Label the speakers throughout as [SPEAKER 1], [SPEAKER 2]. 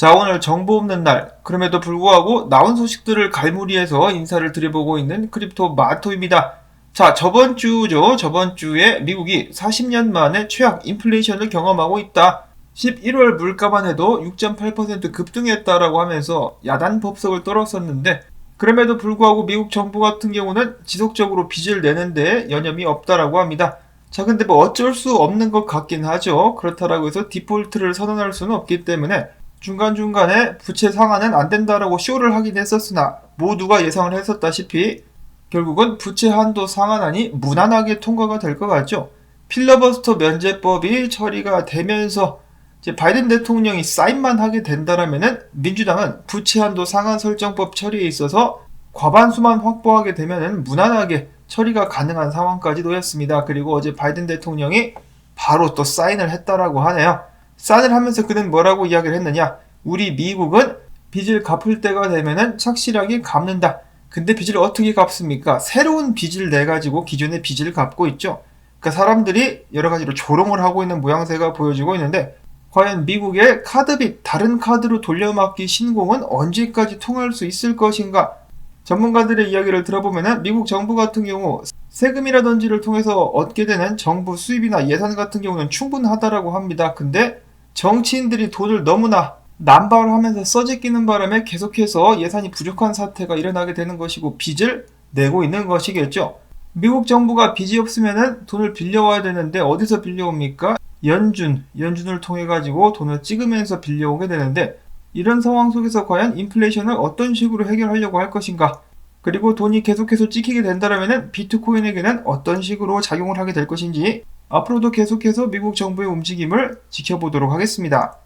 [SPEAKER 1] 자, 오늘 정보 없는 날. 그럼에도 불구하고 나온 소식들을 갈무리해서 인사를 드려보고 있는 크립토 마토입니다. 자, 저번 주죠. 저번 주에 미국이 40년 만에 최악 인플레이션을 경험하고 있다. 11월 물가만 해도 6.8% 급등했다라고 하면서 야단 법석을 떨었었는데, 그럼에도 불구하고 미국 정부 같은 경우는 지속적으로 빚을 내는데 여념이 없다라고 합니다. 자, 근데 뭐 어쩔 수 없는 것 같긴 하죠. 그렇다라고 해서 디폴트를 선언할 수는 없기 때문에 중간중간에 부채 상한은 안 된다라고 쇼를 하긴 했었으나 모두가 예상을 했었다시피 결국은 부채 한도 상한안이 무난하게 통과가 될 것 같죠. 필러버스터 면제법이 처리가 되면서 이제 바이든 대통령이 사인만 하게 된다라면은 민주당은 부채 한도 상한 설정법 처리에 있어서 과반수만 확보하게 되면은 무난하게 처리가 가능한 상황까지 놓였습니다. 그리고 어제 바이든 대통령이 바로 또 사인을 했다라고 하네요. 사인을 하면서 그는 뭐라고 이야기를 했느냐? 우리 미국은 빚을 갚을 때가 되면은 착실하게 갚는다. 근데 빚을 어떻게 갚습니까? 새로운 빚을 내가지고 기존의 빚을 갚고 있죠. 그러니까 사람들이 여러 가지로 조롱을 하고 있는 모양새가 보여지고 있는데 과연 미국의 카드빚 다른 카드로 돌려막기 신공은 언제까지 통할 수 있을 것인가? 전문가들의 이야기를 들어보면은 미국 정부 같은 경우 세금이라든지를 통해서 얻게 되는 정부 수입이나 예산 같은 경우는 충분하다라고 합니다. 근데 정치인들이 돈을 너무나 남발을 하면서 써제끼는 바람에 계속해서 예산이 부족한 사태가 일어나게 되는 것이고 빚을 내고 있는 것이겠죠. 미국 정부가 빚이 없으면은 돈을 빌려와야 되는데 어디서 빌려옵니까? 연준을 통해 가지고 돈을 찍으면서 빌려오게 되는데 이런 상황 속에서 과연 인플레이션을 어떤 식으로 해결하려고 할 것인가? 그리고 돈이 계속해서 찍히게 된다면은 비트코인에게는 어떤 식으로 작용을 하게 될 것인지 앞으로도 계속해서 미국 정부의 움직임을 지켜보도록 하겠습니다.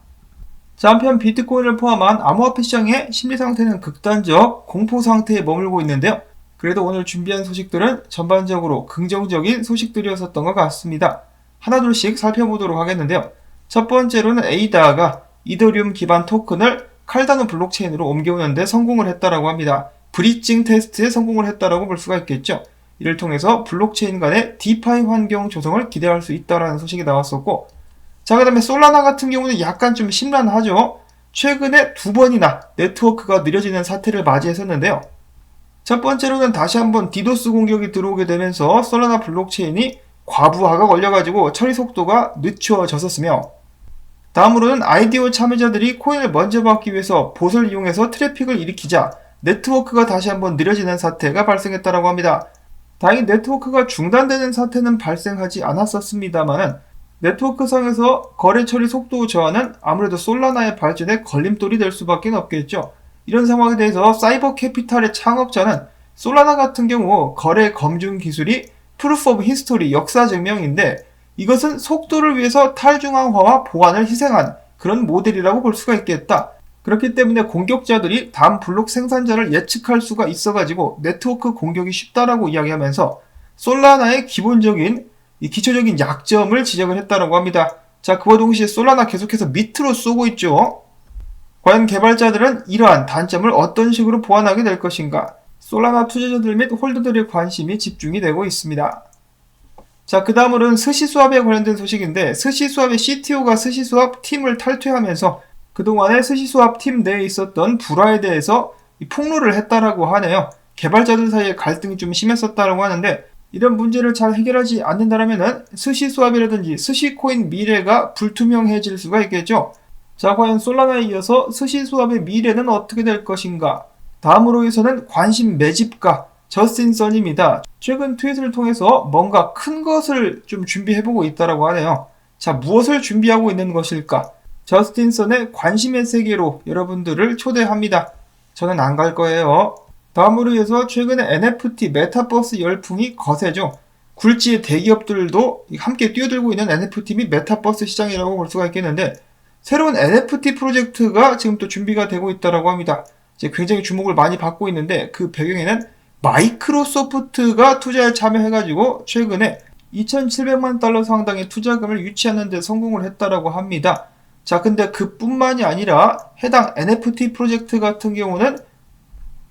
[SPEAKER 1] 자, 한편 비트코인을 포함한 암호화폐 시장의 심리 상태는 극단적 공포 상태에 머물고 있는데요. 그래도 오늘 준비한 소식들은 전반적으로 긍정적인 소식들이었었던 것 같습니다. 하나둘씩 살펴보도록 하겠는데요. 첫 번째로는 에이다가 이더리움 기반 토큰을 칼다노 블록체인으로 옮겨오는데 성공을 했다라고 합니다. 브리징 테스트에 성공을 했다라고 볼 수가 있겠죠. 이를 통해서 블록체인 간의 디파이 환경 조성을 기대할 수 있다라는 소식이 나왔었고, 자, 그 다음에 솔라나 같은 경우는 약간 좀 심란하죠. 최근에 2번이나 네트워크가 느려지는 사태를 맞이했었는데요. 첫 번째로는 다시 한번 디도스 공격이 들어오게 되면서 솔라나 블록체인이 과부하가 걸려가지고 처리 속도가 늦춰졌었으며, 다음으로는 IDO 참여자들이 코인을 먼저 받기 위해서 봇을 이용해서 트래픽을 일으키자 네트워크가 다시 한번 느려지는 사태가 발생했다고 합니다. 다행히 네트워크가 중단되는 사태는 발생하지 않았었습니다만은 네트워크상에서 거래 처리 속도 저하는 아무래도 솔라나의 발전에 걸림돌이 될 수밖에 없겠죠. 이런 상황에 대해서 사이버 캐피탈의 창업자는 솔라나 같은 경우 거래 검증 기술이 프루프 오브 히스토리 역사 증명인데 이것은 속도를 위해서 탈중앙화와 보안을 희생한 그런 모델이라고 볼 수가 있겠다. 그렇기 때문에 공격자들이 다음 블록 생산자를 예측할 수가 있어가지고 네트워크 공격이 쉽다라고 이야기하면서 솔라나의 기초적인 약점을 지적을 했다라고 합니다. 자, 그와 동시에 솔라나 계속해서 밑으로 쏘고 있죠. 과연 개발자들은 이러한 단점을 어떤 식으로 보완하게 될 것인가? 솔라나 투자자들 및 홀더들의 관심이 집중이 되고 있습니다. 자, 그 다음으로는 스시스왑에 관련된 소식인데 스시스왑의 CTO가 스시스왑 팀을 탈퇴하면서 그동안에 스시스왑 팀 내에 있었던 불화에 대해서 폭로를 했다라고 하네요. 개발자들 사이에 갈등이 좀 심했었다라고 하는데 이런 문제를 잘 해결하지 않는다면 스시스왑이라든지 스시코인 미래가 불투명해질 수가 있겠죠. 자, 과연 솔라나에 이어서 스시스왑의 미래는 어떻게 될 것인가? 다음으로 해서는 관심 매집가 저스틴 선입니다. 최근 트윗을 통해서 뭔가 큰 것을 좀 준비해보고 있다라고 하네요. 자, 무엇을 준비하고 있는 것일까? 저스틴 선의 관심의 세계로 여러분들을 초대합니다. 저는 안 갈 거예요. 다음으로 해서 최근에 NFT 메타버스 열풍이 거세죠. 굴지의 대기업들도 함께 뛰어들고 있는 NFT 및 메타버스 시장이라고 볼 수가 있겠는데 새로운 NFT 프로젝트가 지금 또 준비가 되고 있다고 합니다. 이제 굉장히 주목을 많이 받고 있는데 그 배경에는 마이크로소프트가 투자에 참여해가지고 최근에 2,700만 달러 상당의 투자금을 유치하는 데 성공을 했다라고 합니다. 자, 근데 그뿐만이 아니라 해당 NFT 프로젝트 같은 경우는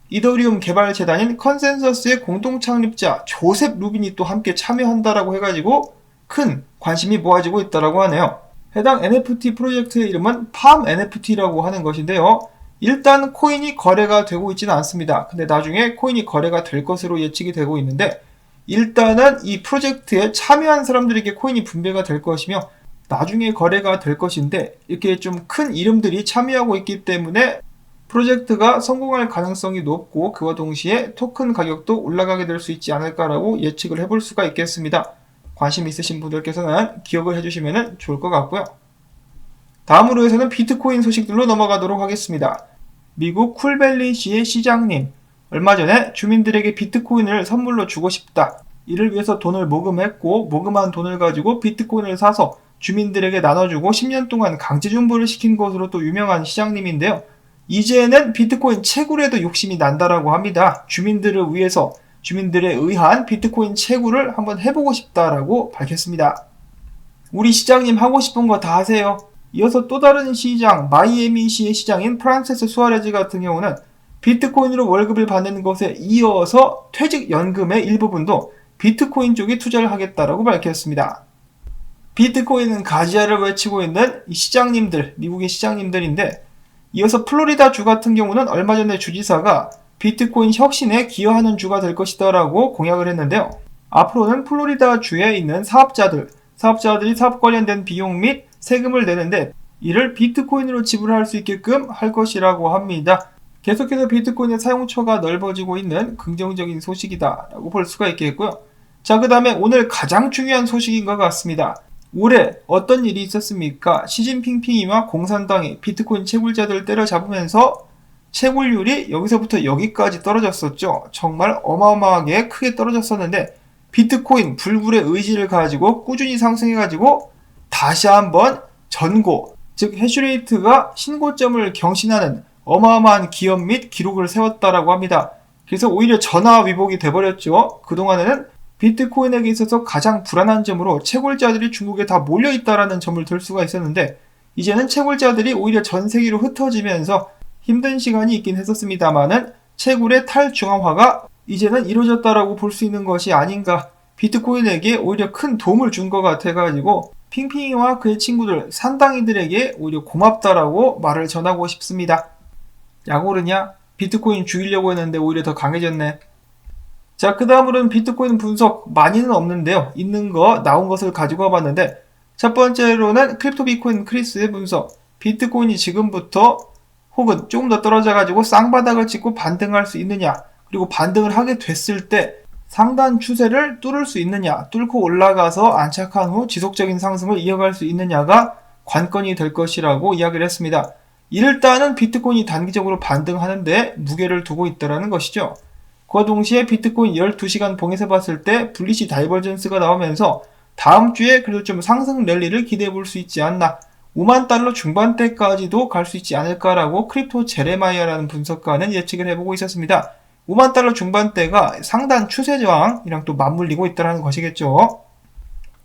[SPEAKER 1] 이더리움 개발 재단인 컨센서스의 공동 창립자 조셉 루빈이 또 함께 참여한다라고 해가지고 큰 관심이 모아지고 있다라고 하네요. 해당 NFT 프로젝트의 이름은 팜 NFT라고 하는 것인데요. 일단 코인이 거래가 되고 있지는 않습니다. 근데 나중에 코인이 거래가 될 것으로 예측이 되고 있는데, 일단은 이 프로젝트에 참여한 사람들에게 코인이 분배가 될 것이며 나중에 거래가 될 것인데, 이렇게 좀 큰 이름들이 참여하고 있기 때문에 프로젝트가 성공할 가능성이 높고 그와 동시에 토큰 가격도 올라가게 될 수 있지 않을까라고 예측을 해볼 수가 있겠습니다. 관심 있으신 분들께서는 기억을 해주시면 좋을 것 같고요. 다음으로 해서는 비트코인 소식들로 넘어가도록 하겠습니다. 미국 쿨밸리시의 시장님, 얼마 전에 주민들에게 비트코인을 선물로 주고 싶다. 이를 위해서 돈을 모금했고 모금한 돈을 가지고 비트코인을 사서 주민들에게 나눠주고 10년 동안 강제존버를 시킨 것으로 또 유명한 시장님인데요. 이제는 비트코인 채굴에도 욕심이 난다라고 합니다. 주민들을 위해서 주민들에 의한 비트코인 채굴을 한번 해보고 싶다라고 밝혔습니다. 우리 시장님 하고 싶은 거 다 하세요. 이어서 또 다른 시장, 마이애미시의 시장인 프란세스 수아레즈 같은 경우는 비트코인으로 월급을 받는 것에 이어서 퇴직연금의 일부분도 비트코인 쪽에 투자를 하겠다라고 밝혔습니다. 비트코인은 가지야를 외치고 있는 이 시장님들, 미국의 시장님들인데, 이어서 플로리다 주 같은 경우는 얼마 전에 주지사가 비트코인 혁신에 기여하는 주가 될 것이다 라고 공약을 했는데요. 앞으로는 플로리다 주에 있는 사업자들이 사업 관련된 비용 및 세금을 내는데 이를 비트코인으로 지불할 수 있게끔 할 것이라고 합니다. 계속해서 비트코인의 사용처가 넓어지고 있는 긍정적인 소식이다 라고 볼 수가 있겠고요. 자, 그 다음에 오늘 가장 중요한 소식인 것 같습니다. 올해 어떤 일이 있었습니까? 시진핑이와 공산당이 비트코인 채굴자들을 때려잡으면서 채굴률이 여기서부터 여기까지 떨어졌었죠. 정말 어마어마하게 크게 떨어졌었는데 비트코인 불굴의 의지를 가지고 꾸준히 상승해가지고 다시 한번 전고, 즉 해시레이트가 신고점을 경신하는 어마어마한 기업 및 기록을 세웠다라고 합니다. 그래서 오히려 전화위복이 돼버렸죠. 그동안에는 비트코인에게 있어서 가장 불안한 점으로 채굴자들이 중국에 다 몰려있다라는 점을 들 수가 있었는데, 이제는 채굴자들이 오히려 전 세계로 흩어지면서 힘든 시간이 있긴 했었습니다만은 채굴의 탈중앙화가 이제는 이루어졌다라고 볼 수 있는 것이 아닌가. 비트코인에게 오히려 큰 도움을 준 것 같아가지고 핑핑이와 그의 친구들 산당이들에게 오히려 고맙다라고 말을 전하고 싶습니다. 약 오르냐? 비트코인 죽이려고 했는데 오히려 더 강해졌네. 자, 그 다음으로는 비트코인 분석 많이는 없는데요. 있는 거 나온 것을 가지고 와봤는데, 첫 번째로는 크립토 비트코인 크리스의 분석. 비트코인이 지금부터 혹은 조금 더 떨어져가지고 쌍바닥을 찍고 반등할 수 있느냐, 그리고 반등을 하게 됐을 때 상단 추세를 뚫을 수 있느냐, 뚫고 올라가서 안착한 후 지속적인 상승을 이어갈 수 있느냐가 관건이 될 것이라고 이야기를 했습니다. 일단은 비트코인이 단기적으로 반등하는데 무게를 두고 있다는 것이죠. 그와 동시에 비트코인 12시간 봉에서 봤을 때 불리시 다이버전스가 나오면서 다음 주에 그래도 좀 상승 랠리를 기대해 볼 수 있지 않나, 5만 달러 중반대까지도 갈 수 있지 않을까라고 크립토 제레마이아라는 분석가는 예측을 해보고 있었습니다. 5만 달러 중반대가 상단 추세 저항이랑 또 맞물리고 있다는 것이겠죠.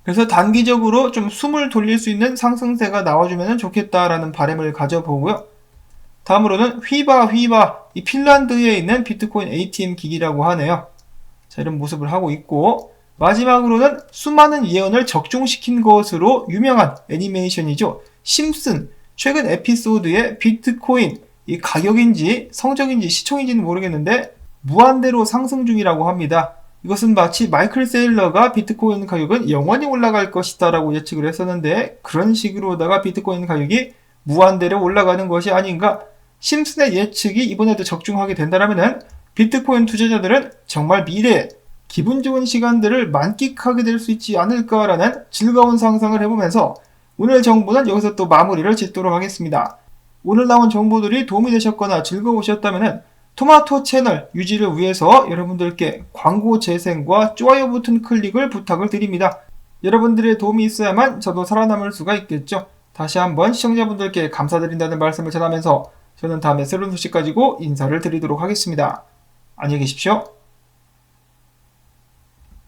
[SPEAKER 1] 그래서 단기적으로 좀 숨을 돌릴 수 있는 상승세가 나와주면 좋겠다라는 바람을 가져보고요. 다음으로는 휘바, 이 핀란드에 있는 비트코인 ATM 기기라고 하네요. 자, 이런 모습을 하고 있고, 마지막으로는 수많은 예언을 적중시킨 것으로 유명한 애니메이션이죠. 심슨, 최근 에피소드의 비트코인, 이 가격인지 성적인지 시총인지는 모르겠는데 무한대로 상승 중이라고 합니다. 이것은 마치 마이클 세일러가 비트코인 가격은 영원히 올라갈 것이다 라고 예측을 했었는데, 그런 식으로다가 비트코인 가격이 무한대로 올라가는 것이 아닌가. 심슨의 예측이 이번에도 적중하게 된다면 비트코인 투자자들은 정말 미래에 기분 좋은 시간들을 만끽하게 될 수 있지 않을까라는 즐거운 상상을 해보면서 오늘 정보는 여기서 또 마무리를 짓도록 하겠습니다. 오늘 나온 정보들이 도움이 되셨거나 즐거우셨다면 토마토 채널 유지를 위해서 여러분들께 광고 재생과 좋아요 버튼 클릭을 부탁을 드립니다. 여러분들의 도움이 있어야만 저도 살아남을 수가 있겠죠. 다시 한번 시청자분들께 감사드린다는 말씀을 전하면서 저는 다음에 새로운 소식 가지고 인사를 드리도록 하겠습니다. 안녕히 계십시오.